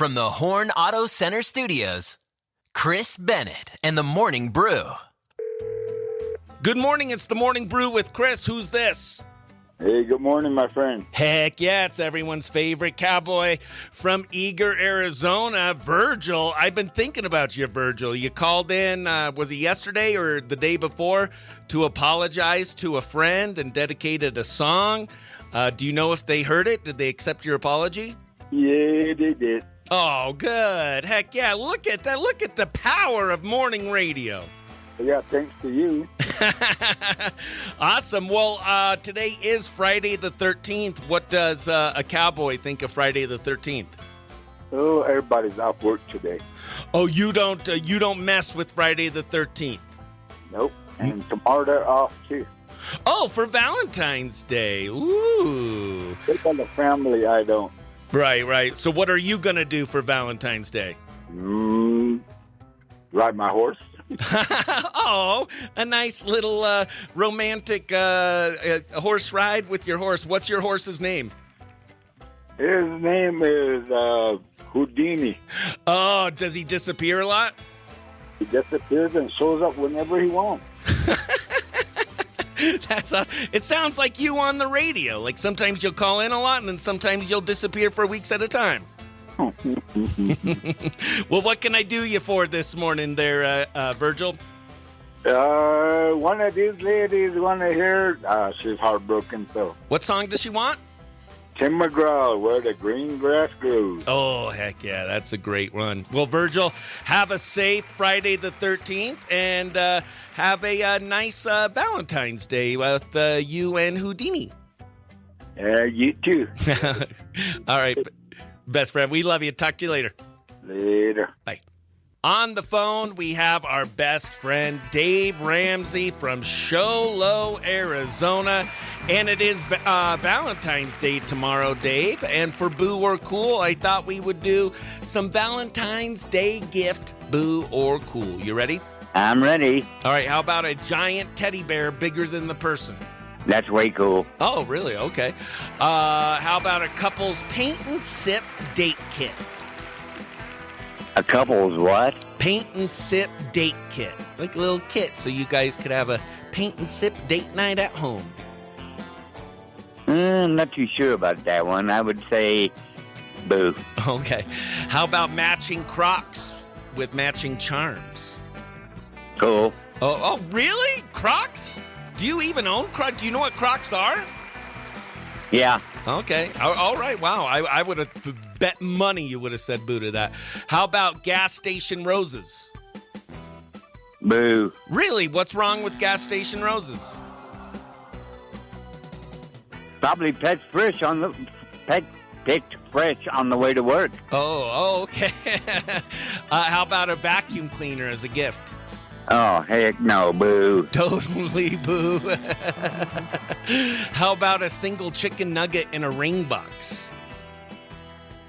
From the Horn Auto Center Studios, Chris Bennett and the Morning Brew. Good morning, it's the Morning Brew with Chris. Who's this? Hey, good morning, my friend. Heck yeah, it's everyone's favorite cowboy from Eagar, Arizona, Virgil. I've been thinking about you, Virgil. You called in, was it yesterday or the day before, to apologize to a friend and dedicated a song. Do you know if they heard it? Did they accept your apology? Yeah, they did. Oh, good. Heck yeah, look at that. Look at the power of morning radio. Yeah, thanks to you. Awesome. Well, today is Friday the 13th. What does a cowboy think of Friday the 13th? Oh, everybody's off work today. Oh, you don't mess with Friday the 13th. Nope. And tomorrow they're off too. Oh, for Valentine's Day. Ooh. They got a family, I don't. Right. So what are you going to do for Valentine's Day? Ride my horse. Oh, a nice little romantic horse ride with your horse. What's your horse's name? His name is Houdini. Oh, does he disappear a lot? He disappears and shows up whenever he wants. It sounds like you on the radio. Like sometimes you'll call in a lot and then sometimes you'll disappear for weeks at a time. Well, what can I do you for this morning there, Virgil? One of these ladies want to hear. She's heartbroken, so. What song does she want? Tim McGraw, Where the Green Grass Grows. Oh, heck yeah, that's a great one. Well, Virgil, have a safe Friday the 13th and have a nice Valentine's Day with you and Houdini. You too. All right, best friend, we love you. Talk to you later. Later. Bye. On the phone, we have our best friend, Dave Ramsey from Show Low, Arizona. And it is Valentine's Day tomorrow, Dave. And for Boo or Cool, I thought we would do some Valentine's Day gift, Boo or Cool. You ready? I'm ready. All right, how about a giant teddy bear bigger than the person? That's way cool. Oh, really? Okay. How about a couple's paint and sip date kit? A couple's what? Paint and sip date kit. Like a little kit so you guys could have a paint and sip date night at home. I'm not too sure about that one. I would say boo. Okay. How about matching Crocs with matching charms? Cool. Oh, really? Crocs? Do you even own Crocs? Do you know what Crocs are? Yeah. Okay. All right. Wow. I would have bet money you would have said boo to that. How about gas station roses? Boo. Really? What's wrong with gas station roses? Probably picked fresh on the way to work. Oh, okay. How about a vacuum cleaner as a gift? Oh, heck no, boo. Totally boo. How about a single chicken nugget in a ring box?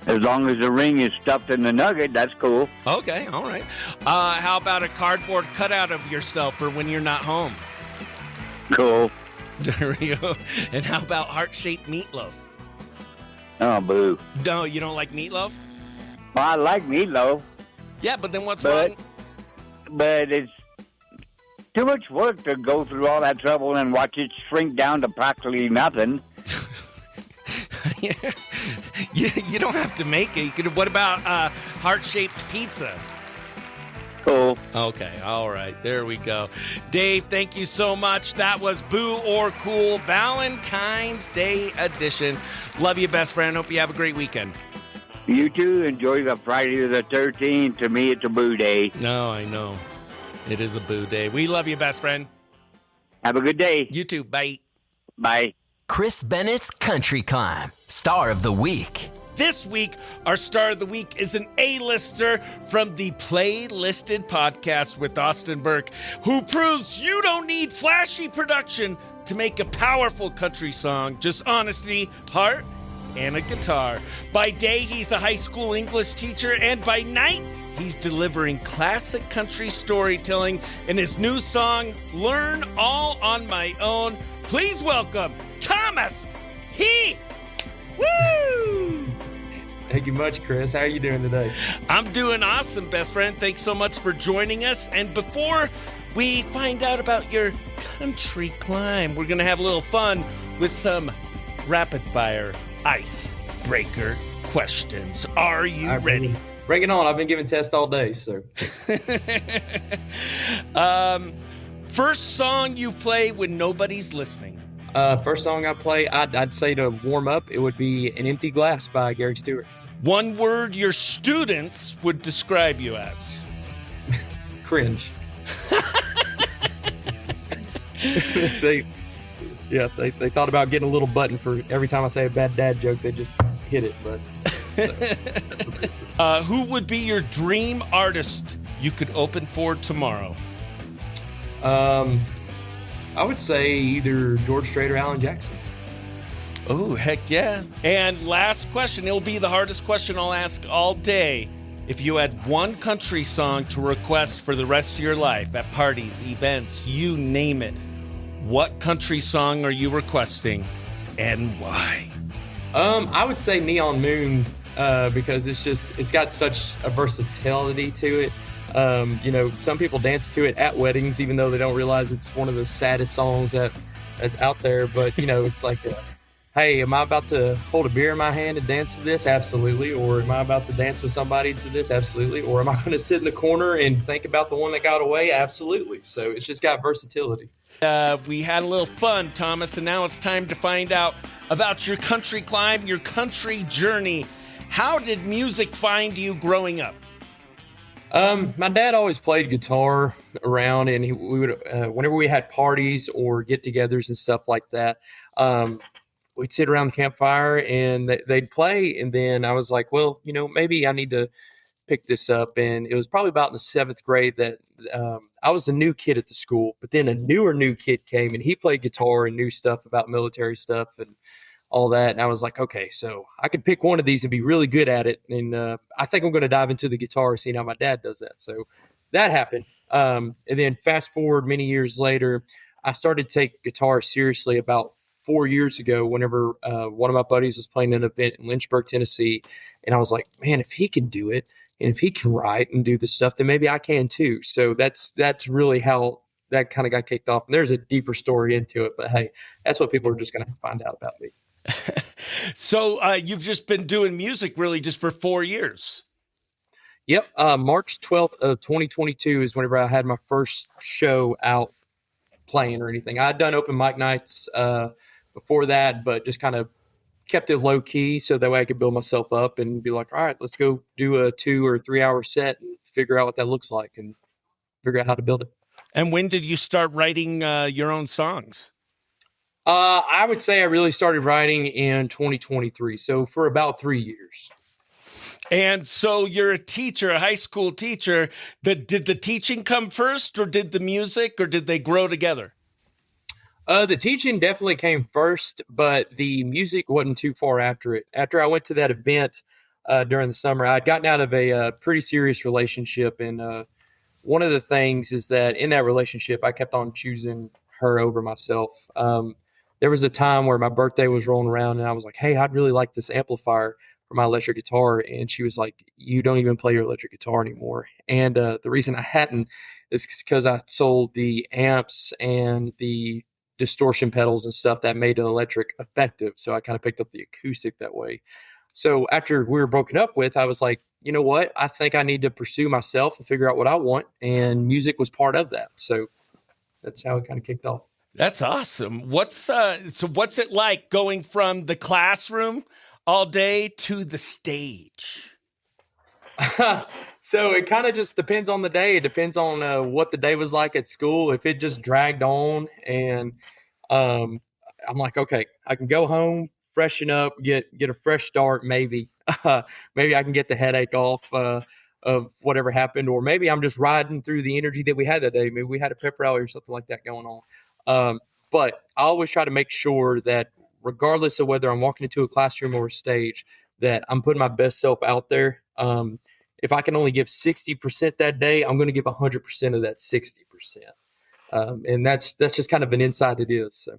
As long as the ring is stuffed in the nugget, that's cool. Okay, all right. How about a cardboard cutout of yourself for when you're not home? Cool. There we go. And how about heart-shaped meatloaf? Oh, boo. No, you don't like meatloaf? Well, I like meatloaf. Yeah, but then what's wrong? But it's too much work to go through all that trouble and watch it shrink down to practically nothing. Yeah. You don't have to make it. You could. What about heart-shaped pizza? Cool. Okay, all right. There we go. Dave, thank you so much. That was Boo or Cool Valentine's Day edition. Love you, best friend. Hope you have a great weekend. You too. Enjoy the Friday the 13th. To me, it's a boo day. No, I know. It is a boo day. We love you, best friend. Have a good day. You too. Bye. Bye. Chris Bennett's Country Climb, Star of the Week. This week, our star of the week is an A-lister from the Playlisted podcast with Austin Burke, who proves you don't need flashy production to make a powerful country song. Just honesty, heart, and a guitar. By day, he's a high school English teacher, and by night, he's delivering classic country storytelling in his new song, Learn All on My Own. Please welcome Thomas Heath. Woo! Thank you much, Chris. How are you doing today? I'm doing awesome, best friend. Thanks so much for joining us. And before we find out about your country climb, we're going to have a little fun with some rapid-fire icebreaker questions. Are you ready? Bring it on. I've been giving tests all day, so. First song you play when nobody's listening. First song I play, I'd say to warm up, it would be An Empty Glass by Gary Stewart. One word your students would describe you as. Cringe. They thought about getting a little button for every time I say a bad dad joke, they just hit it. But who would be your dream artist you could open for tomorrow? I would say either George Strait or Alan Jackson. Oh, heck yeah. And last question, it'll be the hardest question I'll ask all day. If you had one country song to request for the rest of your life at parties, events, you name it, what country song are you requesting and why? I would say Neon Moon, because it's got such a versatility to it. Some people dance to it at weddings, even though they don't realize it's one of the saddest songs that's out there. But, it's like, hey, am I about to hold a beer in my hand and dance to this? Absolutely. Or am I about to dance with somebody to this? Absolutely. Or am I going to sit in the corner and think about the one that got away? Absolutely. So it's just got versatility. We had a little fun, Thomas, and now it's time to find out about your country climb, your country journey. How did music find you growing up? My dad always played guitar around, and we would, whenever we had parties or get-togethers and stuff like that, we'd sit around the campfire and they'd play. And then I was like, well, maybe I need to pick this up. And it was probably about in the 7th grade that I was a new kid at the school, but then a new kid came and he played guitar and knew stuff about military stuff and all that. And I was like, okay, so I could pick one of these and be really good at it. And I think I'm going to dive into the guitar, seeing how my dad does that. So that happened. And then fast forward many years later, I started to take guitar seriously about 4 years ago, whenever one of my buddies was playing an event in Lynchburg, Tennessee. And I was like, man, if he can do it and if he can write and do this stuff, then maybe I can too. So that's really how that kind of got kicked off. And there's a deeper story into it, but hey, that's what people are just going to find out about me. So you've just been doing music really just for 4 years. Yep. March 12th of 2022 is whenever I had my first show out playing or anything. I'd done open mic nights before that, but just kind of kept it low key so that way I could build myself up and be like, all right, let's go do a 2 or 3 hour set and figure out what that looks like and figure out how to build it. And when did you start writing your own songs? I would say I really started writing in 2023. So for about 3 years. And so you're a teacher, a high school teacher. Did the teaching come first, or did the music, or did they grow together? The teaching definitely came first, but the music wasn't too far after it. After I went to that event during the summer, I'd gotten out of a pretty serious relationship. And one of the things is that in that relationship, I kept on choosing her over myself. There was a time where my birthday was rolling around and I was like, hey, I'd really like this amplifier for my electric guitar. And she was like, you don't even play your electric guitar anymore. And the reason I hadn't is because I sold the amps and the distortion pedals and stuff that made an electric effective. So I kind of picked up the acoustic that way. So after we were broken up with, I was like, you know what? I think I need to pursue myself and figure out what I want. And music was part of that. So that's how it kind of kicked off. That's awesome. What's it like going from the classroom all day to the stage? So it kind of just depends on the day. It depends on what the day was like at school. If it just dragged on and I'm like, okay, I can go home, freshen up, get a fresh start. Maybe maybe I can get the headache off of whatever happened, or maybe I'm just riding through the energy that we had that day. Maybe we had a pep rally or something like that going on. But I always try to make sure that regardless of whether I'm walking into a classroom or a stage, that I'm putting my best self out there. If I can only give 60% that day, I'm going to give 100% of that 60%. And that's just kind of an insight it is. So.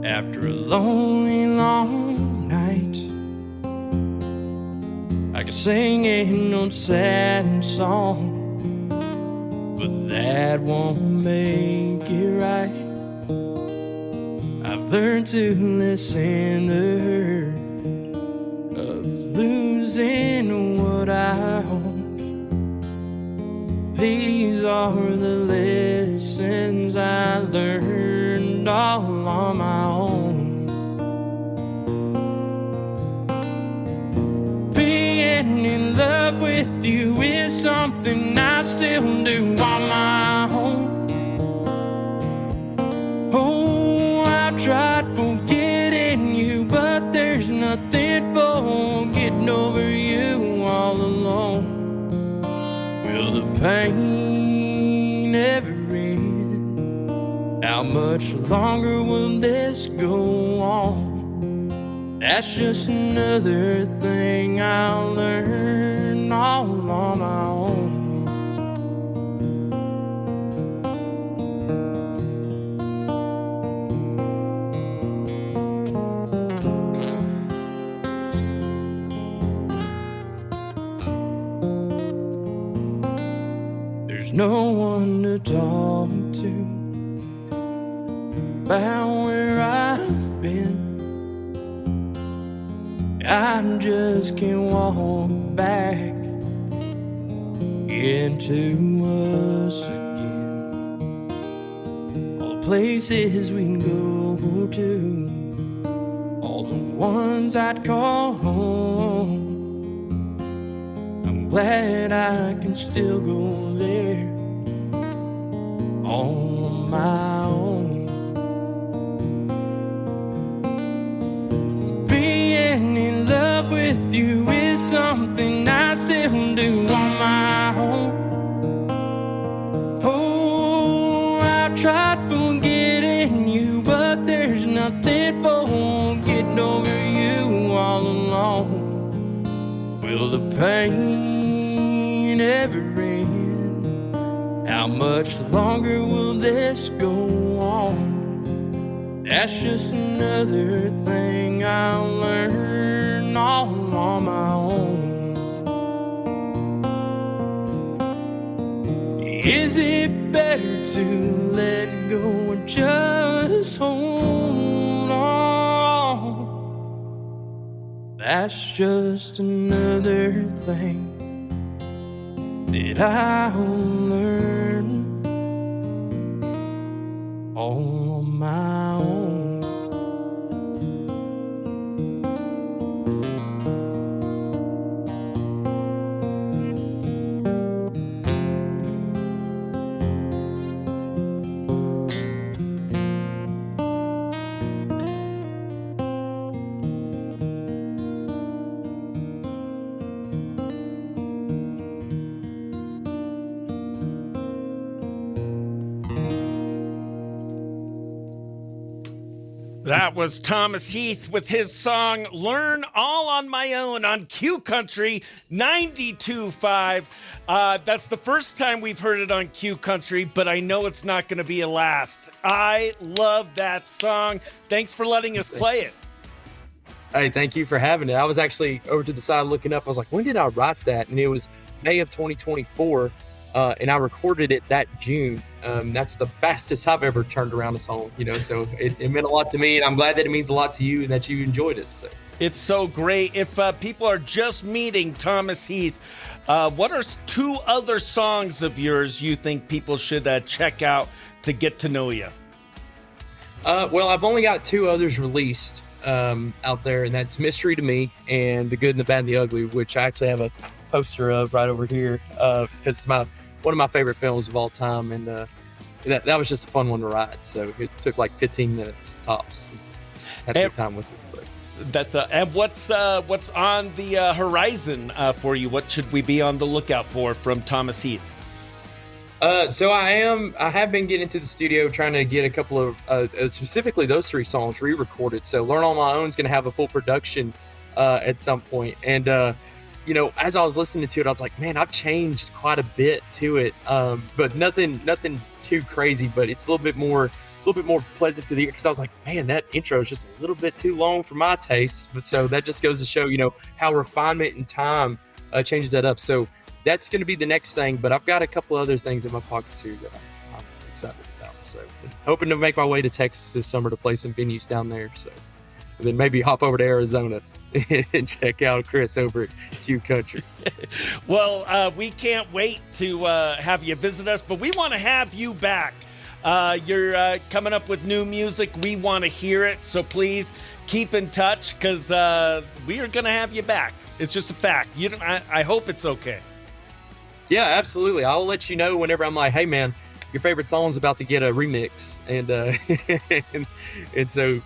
After a lonely, long night, I can sing an old sad song, but that won't make it right. I've learned to listen the hurt of losing what I own. These are the lessons I learned all on my own. Being in love with you is something I still do on my own. Oh, I've tried forgetting you, but there's nothing for getting over you all alone. Will the pain ever end? How much longer will this go on? That's just another thing I'll learn all on my own. There's no one to talk to about where I've been. I just can't walk back into us again. All the places we'd go to, all the ones I'd call home. I'm glad I can still go there on my own. Being in love with you is something I still do on my own. Oh, I've tried forgetting you, but there's nothing for getting over you all alone. Will the pain ever end? How much longer will this go on? That's just another thing I'll learn all on my own. Is it better to let go or just hold on? That's just another thing that I'll learn all on my own. That was Thomas Heath with his song Learn All on My Own on Q Country 92.5. That's the first time we've heard it on Q Country, but I know it's not going to be a last. I love that song. Thanks for letting us play it. Hey, thank you for having it. I was actually over to the side looking up. I was like, when did I write that? And it was May of 2024, and I recorded it that June. That's the fastest I've ever turned around a song, so it meant a lot to me, and I'm glad that it means a lot to you and that you enjoyed it. So. It's so great. If people are just meeting Thomas Heath, what are two other songs of yours you think people should check out to get to know you? Well, I've only got two others released out there, and that's Mystery to Me and The Good and the Bad and the Ugly, which I actually have a poster of right over here because it's one of my favorite films of all time, and that was just a fun one to write. So it took like 15 minutes tops. Had a good time with it. But. And what's on the horizon for you? What should we be on the lookout for from Thomas Heath? So I have been getting into the studio trying to get a couple of specifically those three songs re-recorded. So Learn On My Own is going to have a full production at some point, and as I was listening to it, I was like, man, I've changed quite a bit to it. But nothing too crazy, but it's a little bit more pleasant to the ear, because I was like, man, that intro is just a little bit too long for my taste. But so that just goes to show, how refinement and time changes that up. So that's going to be the next thing. But I've got a couple other things in my pocket too that I'm excited about. So hoping to make my way to Texas this summer to play some venues down there. So and then maybe hop over to Arizona and check out Chris over at Q Country. Well, we can't wait to have you visit us, but we want to have you back. You're coming up with new music. We want to hear it, so please keep in touch, because we are going to have you back. It's just a fact. I hope it's okay. Yeah, absolutely. I'll let you know whenever I'm like, hey, man, your favorite song's about to get a remix. And and so,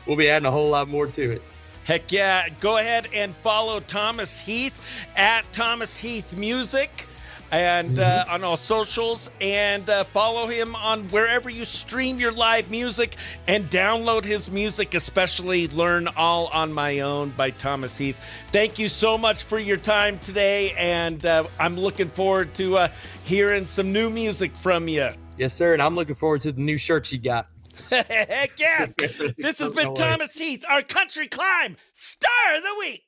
we'll be adding a whole lot more to it. Heck yeah. Go ahead and follow Thomas Heath at Thomas Heath Music. And on all socials, and follow him on wherever you stream your live music, and download his music, especially Learn All on My Own by Thomas Heath. Thank you so much for your time today, and I'm looking forward to hearing some new music from you. Yes, sir, and I'm looking forward to the new shirts you got. Heck yes! This has been Thomas Heath, our Country Climb Star of the Week.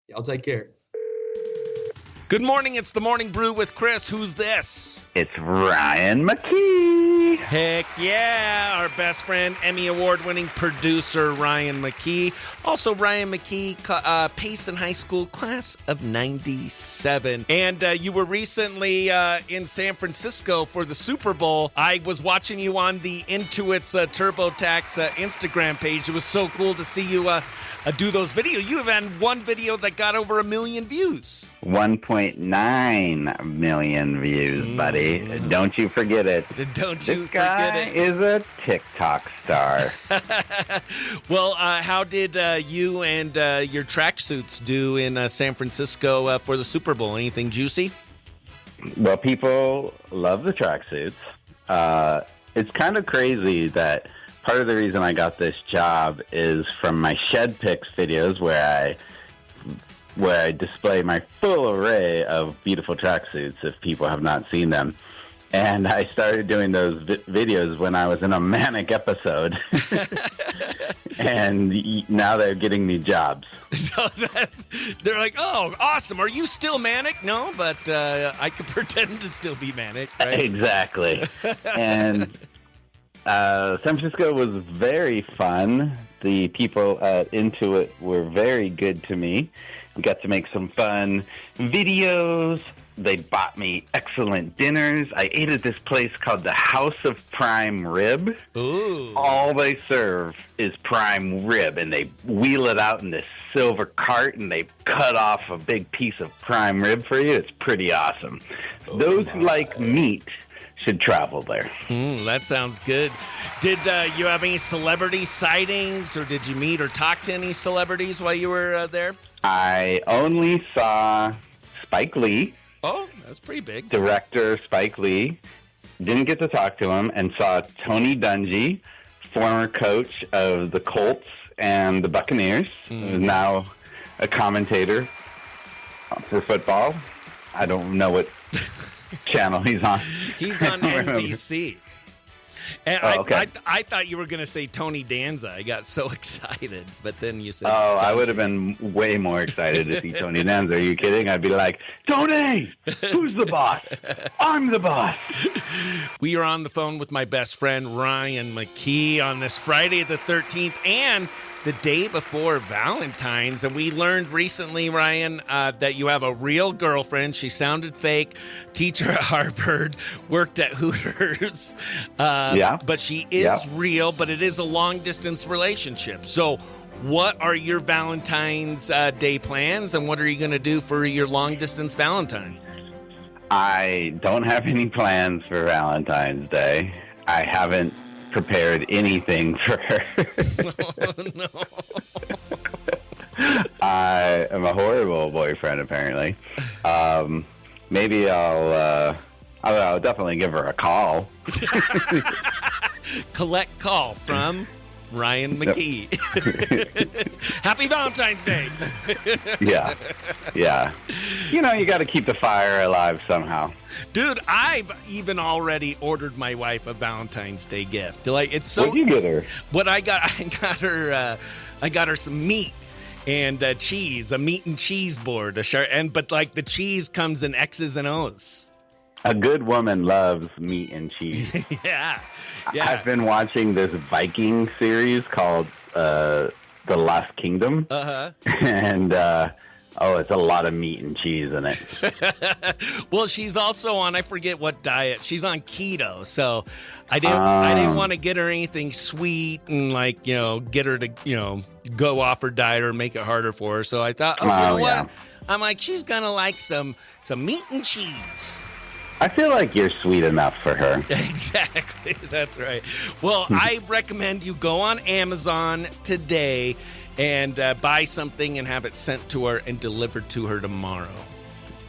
Y'all take care. Good morning, it's the Morning Brew with Chris. Who's this? It's Ryan McKee. Heck yeah, our best friend, Emmy Award-winning producer Ryan McKee. Also Ryan McKee, Payson High School, class of 97. And you were recently in San Francisco for the Super Bowl. I was watching you on the Intuit's TurboTax Instagram page. It was so cool to see you do those videos. You have had one video that got over 1 million views. 1.9 million views, buddy. Don't you forget it. Don't you This guy forget it. is a TikTok star. Well, how did you and your tracksuits do in San Francisco for the Super Bowl? Anything juicy? Well, people love the tracksuits. It's kind of crazy that part of the reason I got this job is from my Shed Pics videos where I display my full array of beautiful tracksuits if people have not seen them. And I started doing those videos when I was in a manic episode. And now they're getting me jobs. So they're like, oh, awesome. Are you still manic? No, but I can pretend to still be manic. Right? Exactly. And San Francisco was very fun. The people at Intuit were very good to me. We got to make some fun videos. They bought me excellent dinners. I ate at this place called the House of Prime Rib. Ooh. All they serve is prime rib, and they wheel it out in this silver cart, and they cut off a big piece of prime rib for you. It's pretty awesome. Those who like meat should travel there. That sounds good. Did you have any celebrity sightings, or did you meet or talk to any celebrities while you were there? I only saw Spike Lee. Oh, that's pretty big. Director Spike Lee. Didn't get to talk to him, and saw Tony Dungy, former coach of the Colts and the Buccaneers, who's now a commentator for football. I don't know what channel he's on. He's on NBC. And I thought you were going to say Tony Danza. I got so excited, but then you said... Oh, I would have been way more excited to see Tony Danza. Are you kidding? I'd be like, Tony, who's the boss? I'm the boss. We are on the phone with my best friend, Ryan McKee, on this Friday the 13th and the day before Valentine's. And we learned recently, Ryan, that you have a real girlfriend. She sounded fake, teacher at Harvard, worked at Hooters. Yeah. But she is real, but it is a long-distance relationship. So what are your Valentine's Day plans, and what are you going to do for your long-distance Valentine? I don't have any plans for Valentine's Day. I haven't prepared anything for her. Oh, no. I am a horrible boyfriend, apparently. Maybe I'll definitely give her a call. Collect call from? Ryan McKee. Happy Valentine's Day. Yeah. You know, you got to keep the fire alive somehow. Dude, I've even already ordered my wife a Valentine's Day gift. Like, it's so. What'd you get her? What I got her some meat and cheese, a meat and cheese board, but like the cheese comes in X's and O's. A good woman loves meat and cheese. Yeah. I've been watching this Viking series called The Last Kingdom. Uh-huh. And, it's a lot of meat and cheese in it. Well, she's also on, I forget what diet. She's on keto, so I didn't want to get her anything sweet and, like, get her to, go off her diet or make it harder for her. So I thought, you know what? I'm like, she's going to like some meat and cheese. I feel like you're sweet enough for her. Exactly. That's right. Well, I recommend you go on Amazon today and buy something and have it sent to her and delivered to her tomorrow.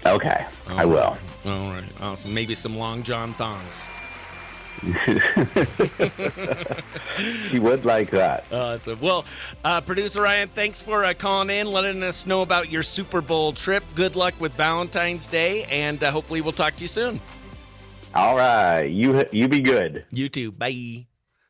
Okay, I will. All right. Awesome. Maybe some Long John thongs. She would like that. Awesome. Well, Producer Ryan, thanks for calling in, letting us know about your Super Bowl trip. Good luck with Valentine's Day, and hopefully we'll talk to you soon. All right. You be good. You too. Bye.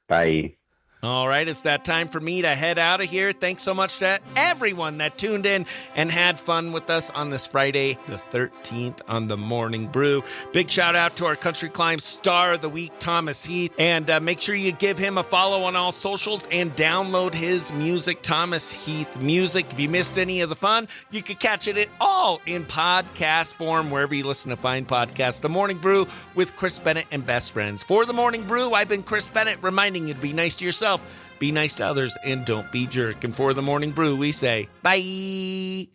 Bye. All right, it's that time for me to head out of here. Thanks so much to everyone that tuned in and had fun with us on this Friday, the 13th, on the Morning Brew. Big shout out to our Country Climb Star of the Week, Thomas Heath. And make sure you give him a follow on all socials and download his music, Thomas Heath Music. If you missed any of the fun, you can catch it all in podcast form, wherever you listen to fine podcasts. The Morning Brew with Chris Bennett and Best Friends. For The Morning Brew, I've been Chris Bennett, reminding you to be nice to yourself, be nice to others, and don't be jerk. And for The Morning Brew, we say bye.